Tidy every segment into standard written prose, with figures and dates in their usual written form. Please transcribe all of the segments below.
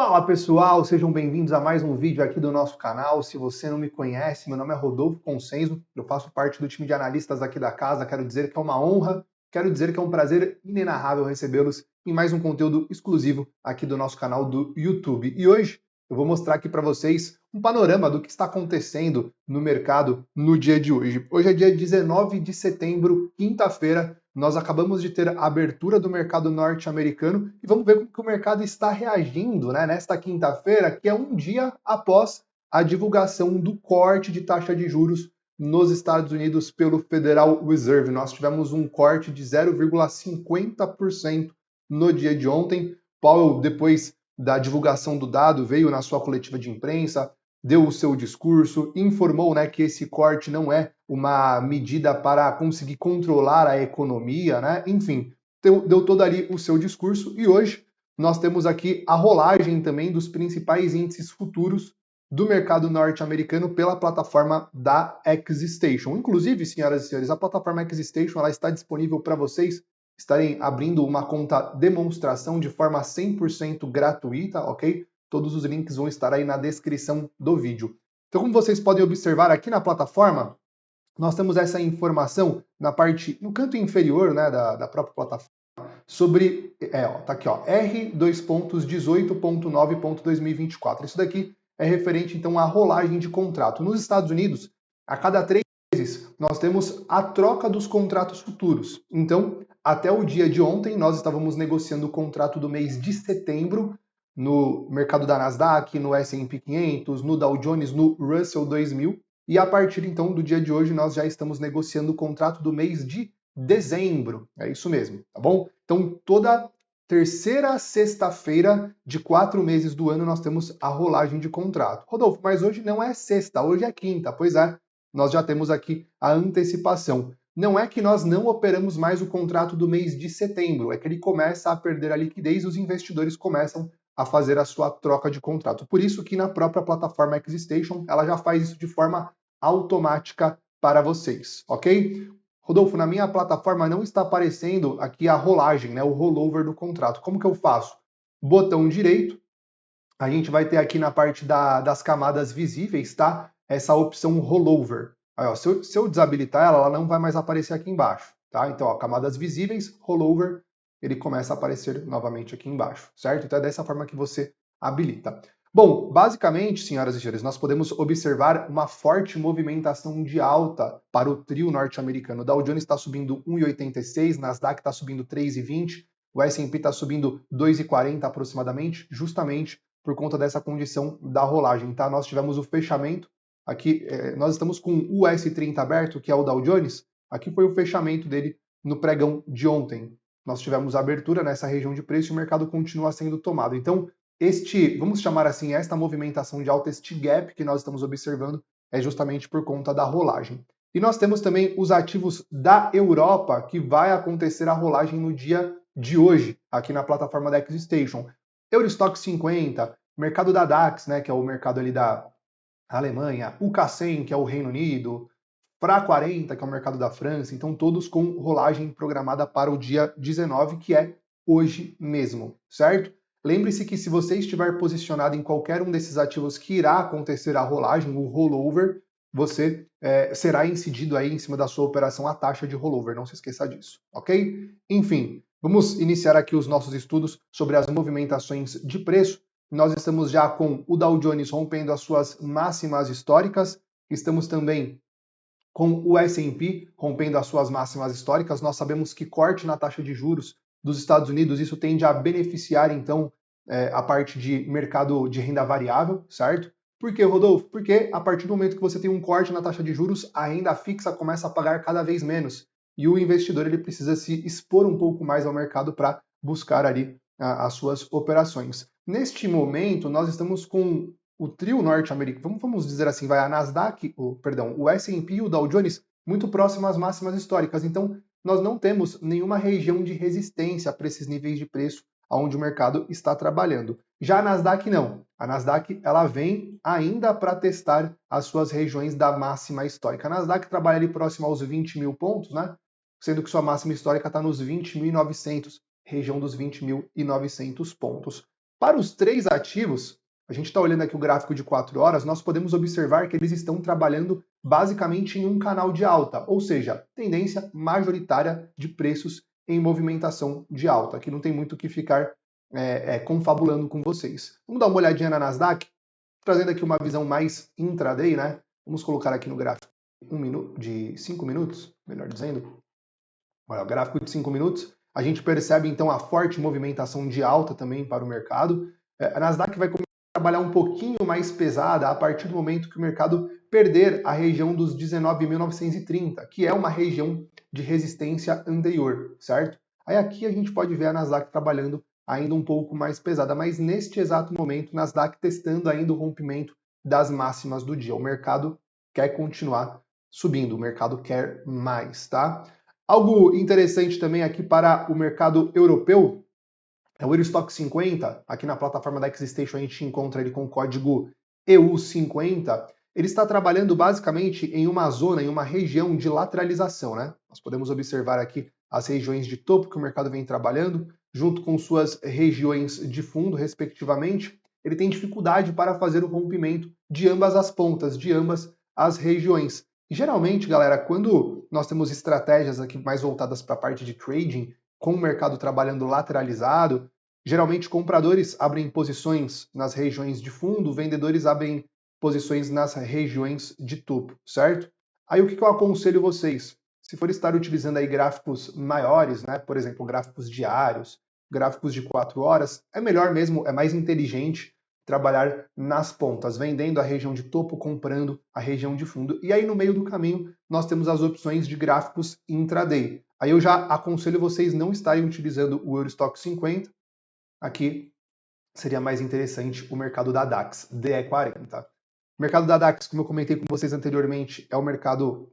Fala pessoal, sejam bem-vindos a mais um vídeo aqui do nosso canal. Se você não me conhece, meu nome é Rodolfo Consenso, eu faço parte do time de analistas aqui da casa. Quero dizer que é uma honra, quero dizer que é um prazer inenarrável recebê-los em mais um conteúdo exclusivo aqui do nosso canal do YouTube. E hoje eu vou mostrar aqui para vocês um panorama do que está acontecendo no mercado no dia de hoje. Hoje é dia 19 de setembro, quinta-feira. Nós acabamos de ter a abertura do mercado norte-americano e vamos ver como que o mercado está reagindo, né, nesta quinta-feira, que é um dia após a divulgação do corte de taxa de juros nos Estados Unidos pelo Federal Reserve. Nós tivemos um corte de 0,50% no dia de ontem. Powell, depois da divulgação do dado, veio na sua coletiva de imprensa, deu o seu discurso, informou, né, que esse corte não é uma medida para conseguir controlar a economia, né? Enfim, deu todo ali o seu discurso e hoje nós temos aqui a rolagem também dos principais índices futuros do mercado norte-americano pela plataforma da Xstation. Inclusive, senhoras e senhores, a plataforma Xstation ela está disponível para vocês estarem abrindo uma conta demonstração de forma 100% gratuita, ok? Todos os links vão estar aí na descrição do vídeo. Então, como vocês podem observar aqui na plataforma, nós temos essa informação na parte, no canto inferior, né, da própria plataforma, sobre, tá aqui, ó, R2.18.9.2024. Isso daqui é referente, então, à rolagem de contrato. Nos Estados Unidos, a cada 3 meses, nós temos a troca dos contratos futuros. Então, até o dia de ontem, nós estávamos negociando o contrato do mês de setembro no mercado da Nasdaq, no S&P 500, no Dow Jones, no Russell 2000, e a partir então do dia de hoje nós já estamos negociando o contrato do mês de dezembro. É isso mesmo, tá bom? Então toda terceira sexta-feira de 4 meses do ano nós temos a rolagem de contrato. Rodolfo, mas hoje não é sexta, hoje é quinta. Pois é, nós já temos aqui a antecipação. Não é que nós não operamos mais o contrato do mês de setembro, é que ele começa a perder a liquidez e os investidores começam a fazer a sua troca de contrato. Por isso que na própria plataforma Xstation ela já faz isso de forma automática para vocês, ok? Rodolfo, na minha plataforma não está aparecendo aqui a rolagem, né, o rollover do contrato. Como que eu faço? Botão direito, a gente vai ter aqui na parte das camadas visíveis, tá? Essa opção rollover. Aí, ó, se eu desabilitar ela não vai mais aparecer aqui embaixo, tá? Então, ó, camadas visíveis, rollover, ele começa a aparecer novamente aqui embaixo, certo? Então é dessa forma que você habilita. Bom, basicamente, senhoras e senhores, nós podemos observar uma forte movimentação de alta para o trio norte-americano. O Dow Jones está subindo 1,86, Nasdaq está subindo 3,20, o S&P está subindo 2,40 aproximadamente, justamente por conta dessa condição da rolagem, tá? Nós tivemos o fechamento, aqui nós estamos com o US30 aberto, que é o Dow Jones, aqui foi o fechamento dele no pregão de ontem. Nós tivemos a abertura nessa região de preço e o mercado continua sendo tomado. Então, vamos chamar assim, esta movimentação de alta, este gap que nós estamos observando, é justamente por conta da rolagem. E nós temos também os ativos da Europa, que vai acontecer a rolagem no dia de hoje, aqui na plataforma da Xstation. Eurostock 50, mercado da DAX, né, que é o mercado ali da Alemanha, o K100, que é o Reino Unido, FRA 40, que é o mercado da França, então todos com rolagem programada para o dia 19, que é hoje mesmo, certo? Lembre-se que se você estiver posicionado em qualquer um desses ativos que irá acontecer a rolagem, o rollover, você será incidido aí em cima da sua operação a taxa de rollover, não se esqueça disso, ok? Enfim, vamos iniciar aqui os nossos estudos sobre as movimentações de preço. Nós estamos já com o Dow Jones rompendo as suas máximas históricas, estamos também com o S&P rompendo as suas máximas históricas. Nós sabemos que corte na taxa de juros dos Estados Unidos, isso tende a beneficiar, então, a parte de mercado de renda variável, certo? Por quê, Rodolfo? Porque a partir do momento que você tem um corte na taxa de juros, a renda fixa começa a pagar cada vez menos. E o investidor ele precisa se expor um pouco mais ao mercado para buscar ali as suas operações. Neste momento, nós estamos com o trio norte-americano, vamos dizer assim, vai a Nasdaq, o S&P e o Dow Jones muito próximo às máximas históricas. Então, nós não temos nenhuma região de resistência para esses níveis de preço onde o mercado está trabalhando. Já a Nasdaq não. A Nasdaq ela vem ainda para testar as suas regiões da máxima histórica. A Nasdaq trabalha ali próximo aos 20 mil pontos, né? Sendo que sua máxima histórica está nos 20.900, região dos 20.900 pontos. Para os três ativos, a gente está olhando aqui o gráfico de 4 horas, nós podemos observar que eles estão trabalhando basicamente em um canal de alta, ou seja, tendência majoritária de preços em movimentação de alta. Aqui não tem muito o que ficar confabulando com vocês. Vamos dar uma olhadinha na Nasdaq, trazendo aqui uma visão mais intraday, né? Vamos colocar aqui no gráfico de 5 minutos, melhor dizendo. Olha, o gráfico de 5 minutos, a gente percebe então a forte movimentação de alta também para o mercado. A Nasdaq vai começar a trabalhar um pouquinho mais pesada a partir do momento que o mercado perder a região dos 19.930, que é uma região de resistência anterior, certo? Aí aqui a gente pode ver a Nasdaq trabalhando ainda um pouco mais pesada, mas neste exato momento, Nasdaq testando ainda o rompimento das máximas do dia. O mercado quer continuar subindo, o mercado quer mais, tá? Algo interessante também aqui para o mercado europeu é o Eurostock 50. Aqui na plataforma da Xstation a gente encontra ele com o código EU50. Ele está trabalhando basicamente em uma zona, em uma região de lateralização, né? Nós podemos observar aqui as regiões de topo que o mercado vem trabalhando, junto com suas regiões de fundo, respectivamente. Ele tem dificuldade para fazer o rompimento de ambas as pontas, de ambas as regiões. E geralmente, galera, quando nós temos estratégias aqui mais voltadas para a parte de trading, com o mercado trabalhando lateralizado, geralmente compradores abrem posições nas regiões de fundo, vendedores abrem posições nas regiões de topo, certo? Aí o que eu aconselho vocês? Se for estar utilizando aí gráficos maiores, né, por exemplo, gráficos diários, gráficos de 4 horas, é melhor mesmo, é mais inteligente trabalhar nas pontas, vendendo a região de topo, comprando a região de fundo. E aí no meio do caminho nós temos as opções de gráficos intraday. Aí eu já aconselho vocês não estarem utilizando o Eurostock 50. Aqui seria mais interessante o mercado da DAX, DE40. O mercado da DAX, como eu comentei com vocês anteriormente, é o mercado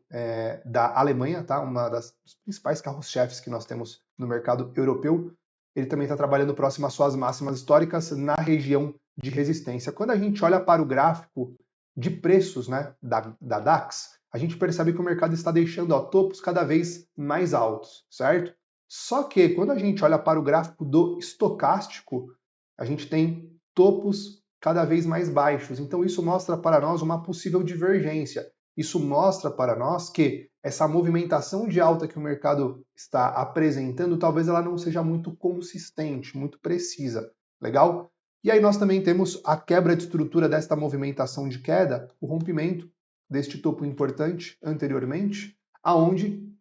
da Alemanha, tá? Uma dos principais carros-chefes que nós temos no mercado europeu. Ele também está trabalhando próximo às suas máximas históricas na região de resistência. Quando a gente olha para o gráfico de preços, né, da DAX, a gente percebe que o mercado está deixando topos cada vez mais altos, certo? Só que quando a gente olha para o gráfico do estocástico, a gente tem topos cada vez mais baixos. Então isso mostra para nós uma possível divergência. Isso mostra para nós que essa movimentação de alta que o mercado está apresentando, talvez ela não seja muito consistente, muito precisa. Legal? E aí nós também temos a quebra de estrutura desta movimentação de queda, o rompimento deste topo importante anteriormente, aonde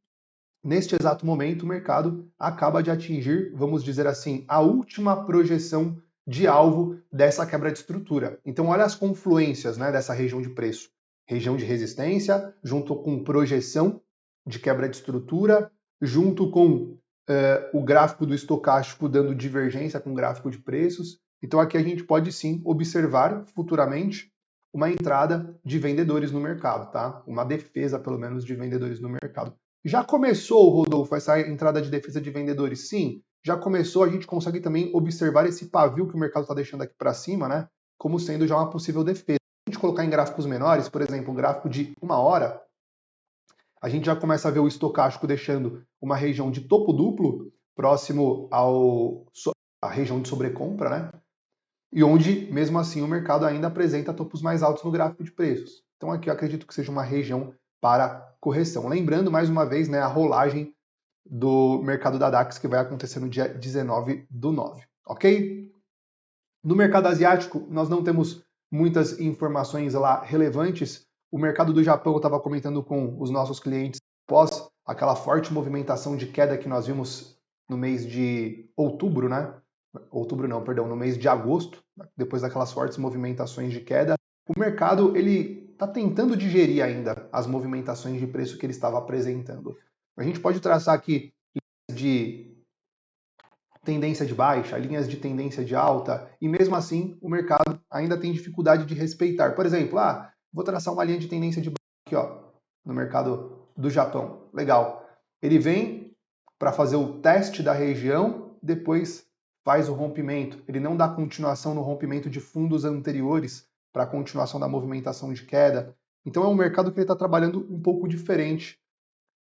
neste exato momento o mercado acaba de atingir, vamos dizer assim, a última projeção de alvo dessa quebra de estrutura. Então olha as confluências, né, dessa região de preço. Região de resistência, junto com projeção de quebra de estrutura, junto com o gráfico do estocástico dando divergência com o gráfico de preços. Então aqui a gente pode sim observar futuramente uma entrada de vendedores no mercado, tá? Uma defesa, pelo menos, de vendedores no mercado. Já começou, Rodolfo, essa entrada de defesa de vendedores? Sim, já começou. A gente consegue também observar esse pavio que o mercado está deixando aqui para cima, né? Como sendo já uma possível defesa. Se a gente colocar em gráficos menores, por exemplo, um gráfico de 1 hora, a gente já começa a ver o estocástico deixando uma região de topo duplo próximo à região de sobrecompra, né? E onde, mesmo assim, o mercado ainda apresenta topos mais altos no gráfico de preços. Então aqui eu acredito que seja uma região para correção. Lembrando, mais uma vez, né, a rolagem do mercado da DAX que vai acontecer no dia 19/9, ok? No mercado asiático, nós não temos muitas informações lá relevantes. O mercado do Japão, eu estava comentando com os nossos clientes, após aquela forte movimentação de queda que nós vimos no mês de outubro, né? Outubro não, perdão, no mês de agosto, depois daquelas fortes movimentações de queda, o mercado ele está tentando digerir ainda as movimentações de preço que ele estava apresentando. A gente pode traçar aqui linhas de tendência de baixa, linhas de tendência de alta, e mesmo assim o mercado ainda tem dificuldade de respeitar. Por exemplo, vou traçar uma linha de tendência de baixa aqui, ó, no mercado do Japão. Legal. Ele vem para fazer o teste da região, depois faz o rompimento. Ele não dá continuação no rompimento de fundos anteriores para a continuação da movimentação de queda. Então é um mercado que ele está trabalhando um pouco diferente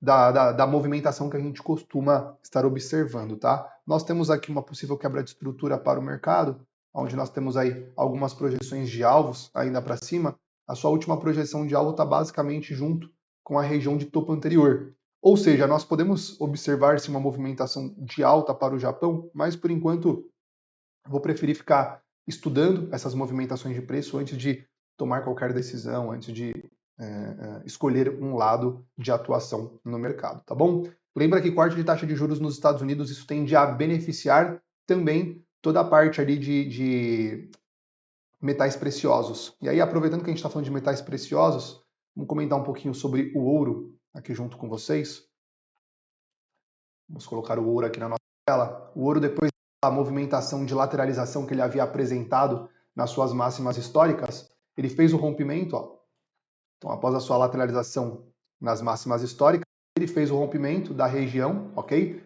da movimentação que a gente costuma estar observando, tá? Nós temos aqui uma possível quebra de estrutura para o mercado, onde nós temos aí algumas projeções de alvos ainda para cima, a sua última projeção de alvo está basicamente junto com a região de topo anterior. Ou seja, nós podemos observar-se uma movimentação de alta para o Japão, mas por enquanto vou preferir ficar estudando essas movimentações de preço antes de tomar qualquer decisão, antes de escolher um lado de atuação no mercado, tá bom? Lembra que corte de taxa de juros nos Estados Unidos, isso tende a beneficiar também toda a parte ali de metais preciosos. E aí, aproveitando que a gente está falando de metais preciosos, vamos comentar um pouquinho sobre o ouro aqui junto com vocês. Vamos colocar o ouro aqui na nossa tela. O ouro, depois da movimentação de lateralização que ele havia apresentado nas suas máximas históricas, ele fez o rompimento, ó. Então, após a sua lateralização nas máximas históricas, ele fez o rompimento da região, ok?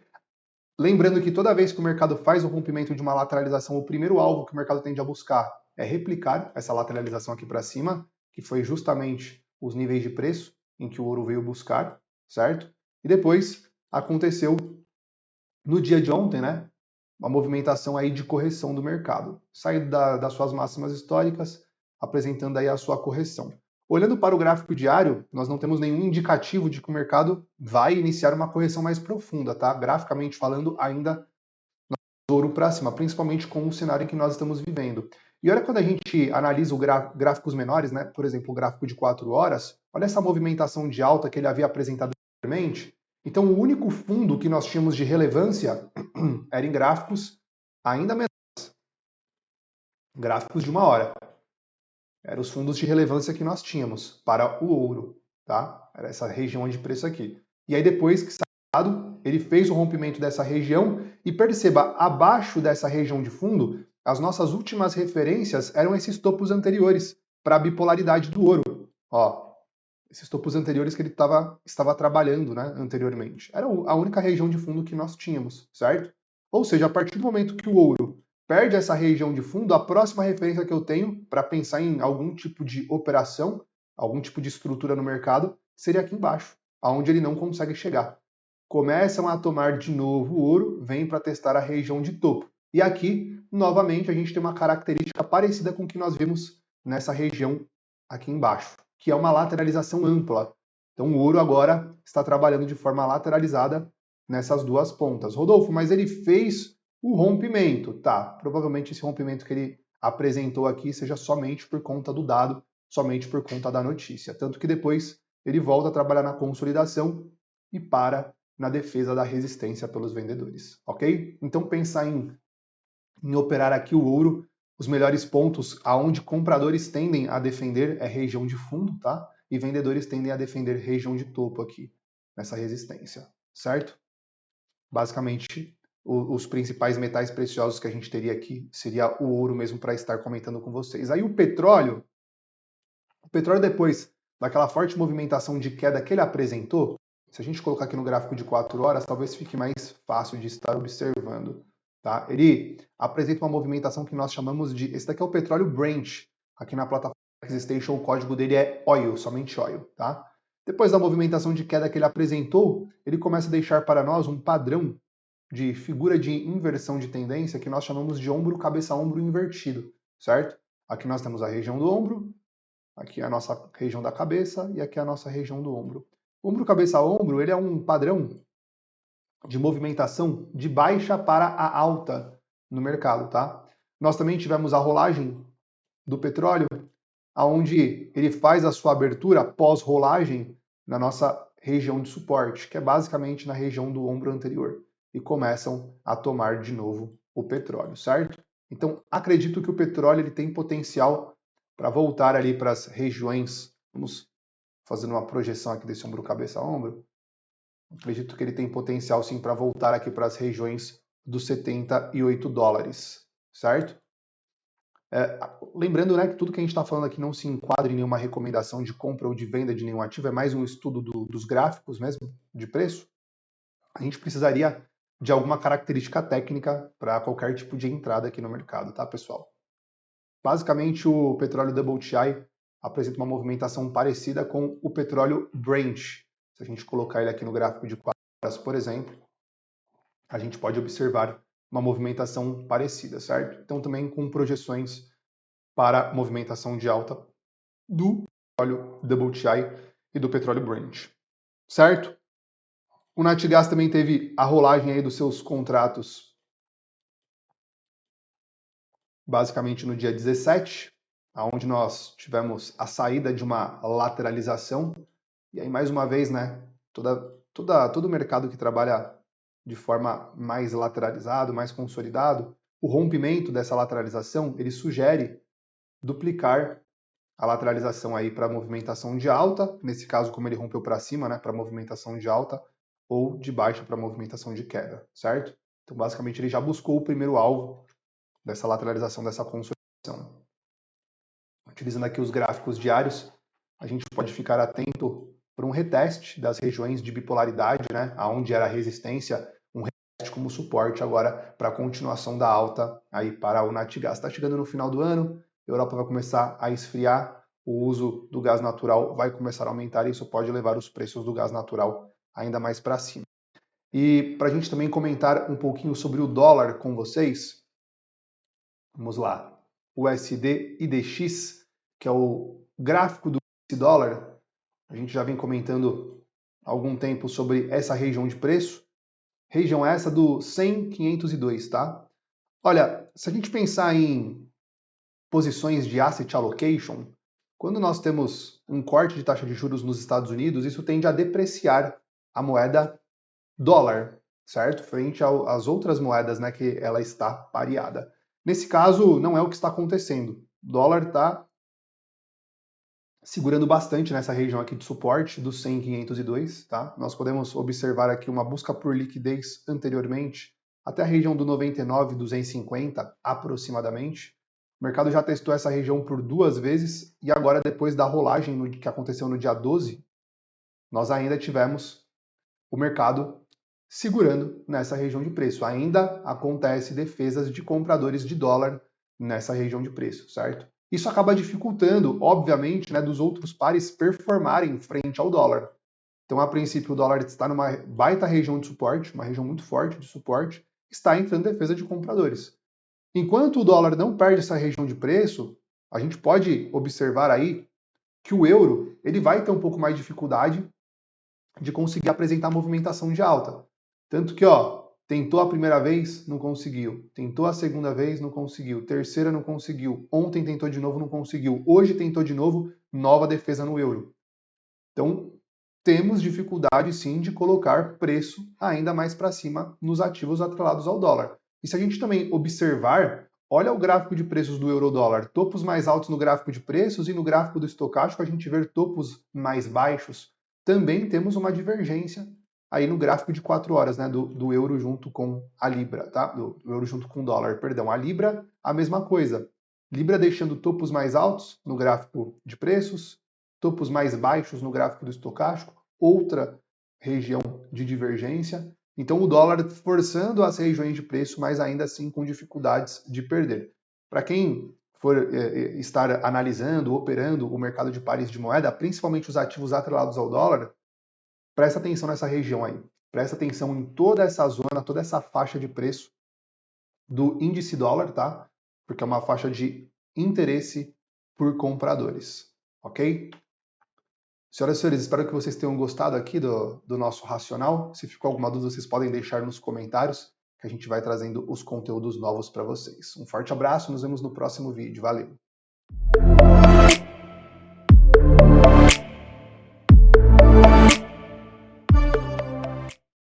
Lembrando que toda vez que o mercado faz o rompimento de uma lateralização, o primeiro alvo que o mercado tende a buscar é replicar essa lateralização aqui para cima, que foi justamente os níveis de preço em que o ouro veio buscar, certo? E depois aconteceu no dia de ontem, né? Uma movimentação aí de correção do mercado. Saindo das suas máximas históricas, apresentando aí a sua correção. Olhando para o gráfico diário, nós não temos nenhum indicativo de que o mercado vai iniciar uma correção mais profunda, tá? Graficamente falando, ainda ouro para cima, principalmente com o cenário em que nós estamos vivendo. E olha quando a gente analisa gráficos menores, né? Por exemplo, o gráfico de 4 horas, olha essa movimentação de alta que ele havia apresentado anteriormente. Então, o único fundo que nós tínhamos de relevância era em gráficos ainda menores. Gráficos de 1 hora. Eram os fundos de relevância que nós tínhamos para o ouro, tá? Era essa região de preço aqui. E aí depois que saiu, ele fez o rompimento dessa região e perceba, abaixo dessa região de fundo, as nossas últimas referências eram esses topos anteriores para a bipolaridade do ouro. Ó, esses topos anteriores que ele estava trabalhando, né, anteriormente. Era a única região de fundo que nós tínhamos, certo? Ou seja, a partir do momento que o ouro perde essa região de fundo, a próxima referência que eu tenho para pensar em algum tipo de operação, algum tipo de estrutura no mercado, seria aqui embaixo, aonde ele não consegue chegar. Começam a tomar de novo o ouro, vem para testar a região de topo. E aqui, novamente, a gente tem uma característica parecida com o que nós vimos nessa região aqui embaixo, que é uma lateralização ampla. Então o ouro agora está trabalhando de forma lateralizada nessas duas pontas. Rodolfo, mas ele fez o rompimento, tá? Provavelmente esse rompimento que ele apresentou aqui seja somente por conta do dado, somente por conta da notícia. Tanto que depois ele volta a trabalhar na consolidação e para na defesa da resistência pelos vendedores, ok? Então pensar em operar aqui o ouro, os melhores pontos aonde compradores tendem a defender é região de fundo, tá? E vendedores tendem a defender região de topo aqui, nessa resistência, certo? Basicamente, os principais metais preciosos que a gente teria aqui seria o ouro mesmo para estar comentando com vocês. Aí o petróleo depois daquela forte movimentação de queda que ele apresentou, se a gente colocar aqui no gráfico de 4 horas, talvez fique mais fácil de estar observando. Tá? Ele apresenta uma movimentação que nós chamamos de... Esse daqui é o petróleo Brent. Aqui na plataforma Station, o código dele é Oil, somente Oil. Tá? Depois da movimentação de queda que ele apresentou, ele começa a deixar para nós um padrão de figura de inversão de tendência que nós chamamos de ombro, cabeça, ombro invertido, certo? Aqui nós temos a região do ombro, aqui é a nossa região da cabeça e aqui é a nossa região do ombro. Ombro, cabeça, ombro, ele é um padrão de movimentação de baixa para a alta no mercado, tá? Nós também tivemos a rolagem do petróleo, aonde ele faz a sua abertura pós-rolagem na nossa região de suporte, que é basicamente na região do ombro anterior, e começam a tomar de novo o petróleo, certo? Então, acredito que o petróleo ele tem potencial para voltar ali para as regiões, vamos fazendo uma projeção aqui desse ombro, cabeça, ombro, acredito que ele tem potencial sim para voltar aqui para as regiões dos 78 dólares, certo? Lembrando, né, que tudo que a gente está falando aqui não se enquadra em nenhuma recomendação de compra ou de venda de nenhum ativo, é mais um estudo dos gráficos mesmo, de preço. A gente precisaria de alguma característica técnica para qualquer tipo de entrada aqui no mercado, tá, pessoal? Basicamente, o petróleo WTI apresenta uma movimentação parecida com o petróleo Brent. Se a gente colocar ele aqui no gráfico de 4 horas, por exemplo, a gente pode observar uma movimentação parecida, certo? Então também com projeções para movimentação de alta do petróleo WTI e do petróleo Brent, certo? O Natgas também teve a rolagem aí dos seus contratos basicamente no dia 17, onde nós tivemos a saída de uma lateralização. E aí, mais uma vez, né, todo o mercado que trabalha de forma mais lateralizado, mais consolidado, o rompimento dessa lateralização, ele sugere duplicar a lateralização aí para movimentação de alta, nesse caso, como ele rompeu para cima, né, para movimentação de alta, ou de baixa para movimentação de queda, certo? Então, basicamente, ele já buscou o primeiro alvo dessa lateralização, dessa consolidação. Utilizando aqui os gráficos diários, a gente pode ficar atento para um reteste das regiões de bipolaridade, né, onde era resistência, um reteste como suporte agora para a continuação da alta aí para o Natgas. Está chegando no final do ano, a Europa vai começar a esfriar, o uso do gás natural vai começar a aumentar e isso pode levar os preços do gás natural ainda mais para cima. E para a gente também comentar um pouquinho sobre o dólar com vocês, vamos lá, o USD IDX, que é o gráfico do dólar, a gente já vem comentando há algum tempo sobre essa região de preço, região essa do 100,502, tá? Olha, se a gente pensar em posições de asset allocation, quando nós temos um corte de taxa de juros nos Estados Unidos, isso tende a depreciar a moeda dólar, certo? Frente às outras moedas, né, que ela está pareada. Nesse caso, não é o que está acontecendo. O dólar está segurando bastante nessa região aqui de suporte dos 100,502, tá? Nós podemos observar aqui uma busca por liquidez anteriormente até a região do 99,250 aproximadamente. O mercado já testou essa região por 2 vezes e agora, depois da rolagem que aconteceu no dia 12, nós ainda tivemos o mercado segurando nessa região de preço. Ainda acontece defesas de compradores de dólar nessa região de preço, certo? Isso acaba dificultando, obviamente, né, dos outros pares performarem frente ao dólar. Então, a princípio, o dólar está numa baita região de suporte, uma região muito forte de suporte, está entrando defesa de compradores. Enquanto o dólar não perde essa região de preço, a gente pode observar aí que o euro ele vai ter um pouco mais de dificuldade de conseguir apresentar movimentação de alta. Tanto que, tentou a primeira vez, não conseguiu. Tentou a segunda vez, não conseguiu. Terceira, não conseguiu. Ontem tentou de novo, não conseguiu. Hoje tentou de novo, nova defesa no euro. Então, temos dificuldade, sim, de colocar preço ainda mais para cima nos ativos atrelados ao dólar. E se a gente também observar, olha o gráfico de preços do euro-dólar. Topos mais altos no gráfico de preços e no gráfico do estocástico a gente vê topos mais baixos. Também temos uma divergência aí no gráfico de 4 horas, né, do euro junto com a libra, tá? Do euro junto com o dólar, perdão. A libra, a mesma coisa. Libra deixando topos mais altos no gráfico de preços, topos mais baixos no gráfico do estocástico, outra região de divergência. Então o dólar forçando as regiões de preço, mas ainda assim com dificuldades de perder. Para quem for estar analisando, operando o mercado de pares de moeda, principalmente os ativos atrelados ao dólar, presta atenção nessa região aí. Presta atenção em toda essa zona, toda essa faixa de preço do índice dólar, tá? Porque é uma faixa de interesse por compradores, ok? Senhoras e senhores, espero que vocês tenham gostado aqui do nosso racional. Se ficou alguma dúvida, vocês podem deixar nos comentários, que a gente vai trazendo os conteúdos novos para vocês. Um forte abraço, nos vemos no próximo vídeo. Valeu!